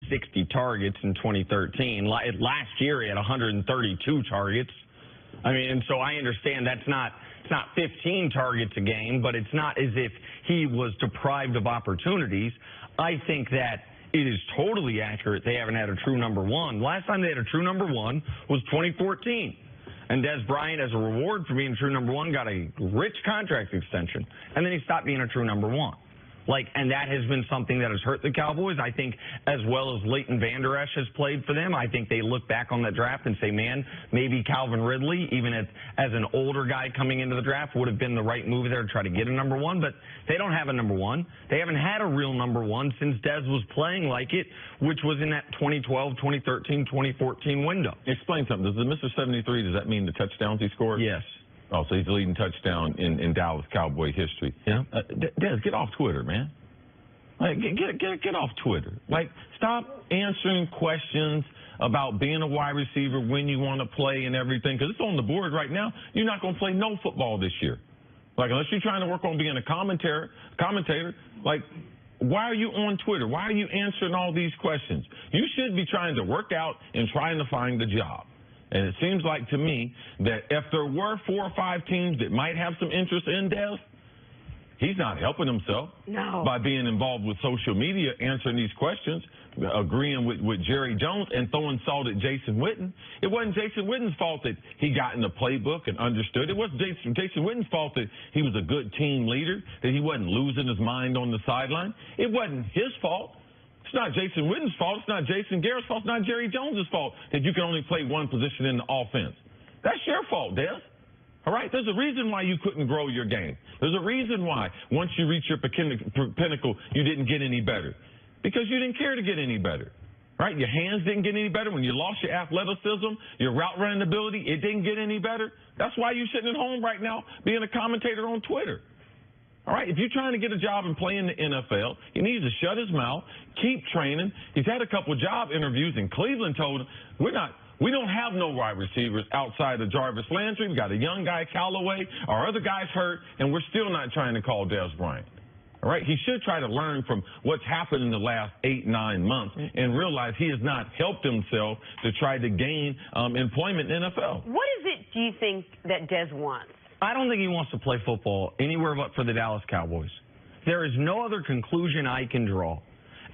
60 targets in 2013. Last year, he had 132 targets. I mean, and so I understand it's not 15 targets a game, but it's not as if he was deprived of opportunities. I think that it is totally accurate they haven't had a true number one. Last time they had a true number one was 2014. And Dez Bryant, as a reward for being a true number one, got a rich contract extension. And then he stopped being a true number one. And that has been something that has hurt the Cowboys. I think as well as Leighton Vander Esch has played for them, I think they look back on that draft and say, man, maybe Calvin Ridley, even as an older guy coming into the draft, would have been the right move there to try to get a number one. But they don't have a number one. They haven't had a real number one since Dez was playing like it, which was in that 2012, 2013, 2014 window. Explain something. Does the Mr. 73, does that mean the touchdowns he scored? Yes. Oh, so he's the leading touchdown in Dallas Cowboy history. Yeah. Dez, get off Twitter, man. Get off Twitter. Stop answering questions about being a wide receiver, when you want to play and everything, because it's on the board right now. You're not going to play no football this year. Unless you're trying to work on being a commentator, why are you on Twitter? Why are you answering all these questions? You should be trying to work out and trying to find a job. And it seems like to me that if there were 4 or 5 teams that might have some interest in Dez, he's not helping himself by being involved with social media, answering these questions, agreeing with Jerry Jones and throwing salt at Jason Witten. It wasn't Jason Witten's fault that he got in the playbook and understood. It wasn't Jason Witten's fault that he was a good team leader, that he wasn't losing his mind on the sideline. It wasn't his fault. It's not Jason Witten's fault. It's not Jason Garrett's fault. It's not Jerry Jones's fault that you can only play one position in the offense. That's your fault, Dez. All right? There's a reason why you couldn't grow your game. There's a reason why once you reach your pinnacle, you didn't get any better. Because you didn't care to get any better. Right? Your hands didn't get any better. When you lost your athleticism, your route running ability, it didn't get any better. That's why you're sitting at home right now being a commentator on Twitter. All right, if you're trying to get a job and play in the NFL, he needs to shut his mouth, keep training. He's had a couple of job interviews, and Cleveland told him, we don't have no wide receivers outside of Jarvis Landry. We got a young guy, Callaway. Our other guy's hurt, and we're still not trying to call Dez Bryant. All right, he should try to learn from what's happened in the last 8-9 months and realize he has not helped himself to try to gain employment in the NFL. What is it, do you think, that Dez wants? I don't think he wants to play football anywhere but for the Dallas Cowboys. There is no other conclusion I can draw.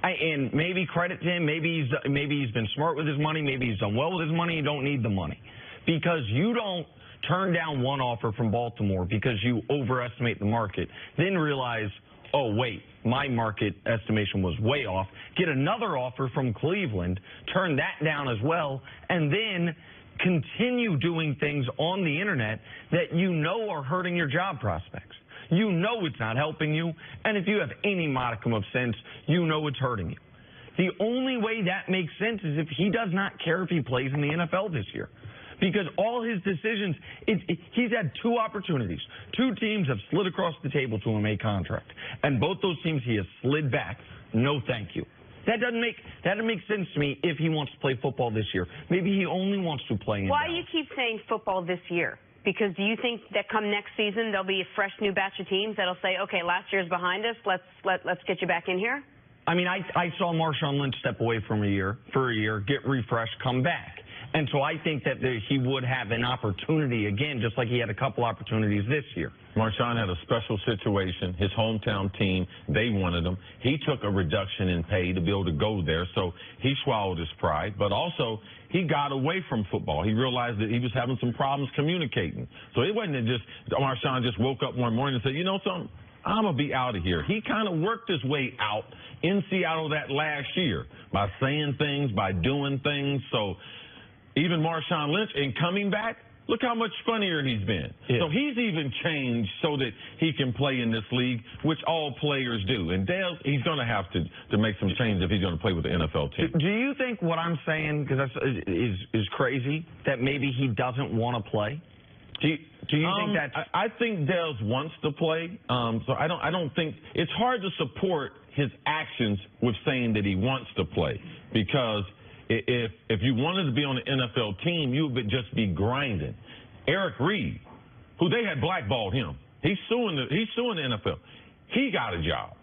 And maybe credit to him. Maybe he's been smart with his money. Maybe he's done well with his money. You don't need the money. Because you don't turn down one offer from Baltimore because you overestimate the market, then realize, oh, wait, my market estimation was way off. Get another offer from Cleveland, turn that down as well, and then continue doing things on the internet that you know are hurting your job prospects. You know it's not helping you, and if you have any modicum of sense, you know it's hurting you. The only way that makes sense is if he does not care if he plays in the NFL this year. Because all his decisions, he's had 2 opportunities. 2 teams have slid across the table to him a contract. And both those teams he has slid back. No thank you. That doesn't make sense to me if he wants to play football this year. Maybe he only wants to play in Why Dallas. do you keep saying football this year? Because do you think that come next season there'll be a fresh new batch of teams that'll say, okay, last year's behind us, let's get you back in here? I mean, I saw Marshawn Lynch step away for a year, get refreshed, come back. And so I think that he would have an opportunity again, just like he had a couple opportunities this year. Marshawn had a special situation. His hometown team, they wanted him. He took a reduction in pay to be able to go there, so he swallowed his pride. But also, he got away from football. He realized that he was having some problems communicating. So it wasn't just Marshawn just woke up one morning and said, you know something, I'm going to be out of here. He kind of worked his way out in Seattle that last year by saying things, by doing things. So even Marshawn Lynch, in coming back, look how much funnier he's been. Yeah. So he's even changed so that he can play in this league, which all players do. And Dez, he's going to have to make some changes if he's going to play with the NFL team. Do you think what I'm saying is crazy, that maybe he doesn't want to play? Do you think that's... I think Dez wants to play. So I don't think... It's hard to support his actions with saying that he wants to play, because if you wanted to be on the NFL team, you would just be grinding. Eric Reed, who they had blackballed him, he's suing the NFL. He got a job.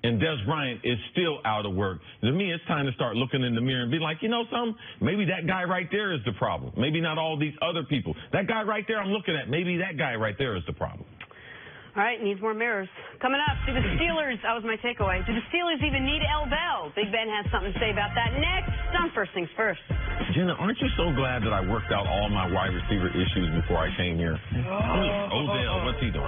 and Dez Bryant is still out of work. To me, it's time to start looking in the mirror and be like, you know something? Maybe that guy right there is the problem. Maybe not all these other people. That guy right there I'm looking at, maybe that guy right there is the problem. All right, needs more mirrors. Coming up, do the Steelers, that was my takeaway, do the Steelers even need L. Bell? Big Ben has something to say about that next on First Things First. Jenna, aren't you so glad that I worked out all my wide receiver issues before I came here? Odell, what's he doing?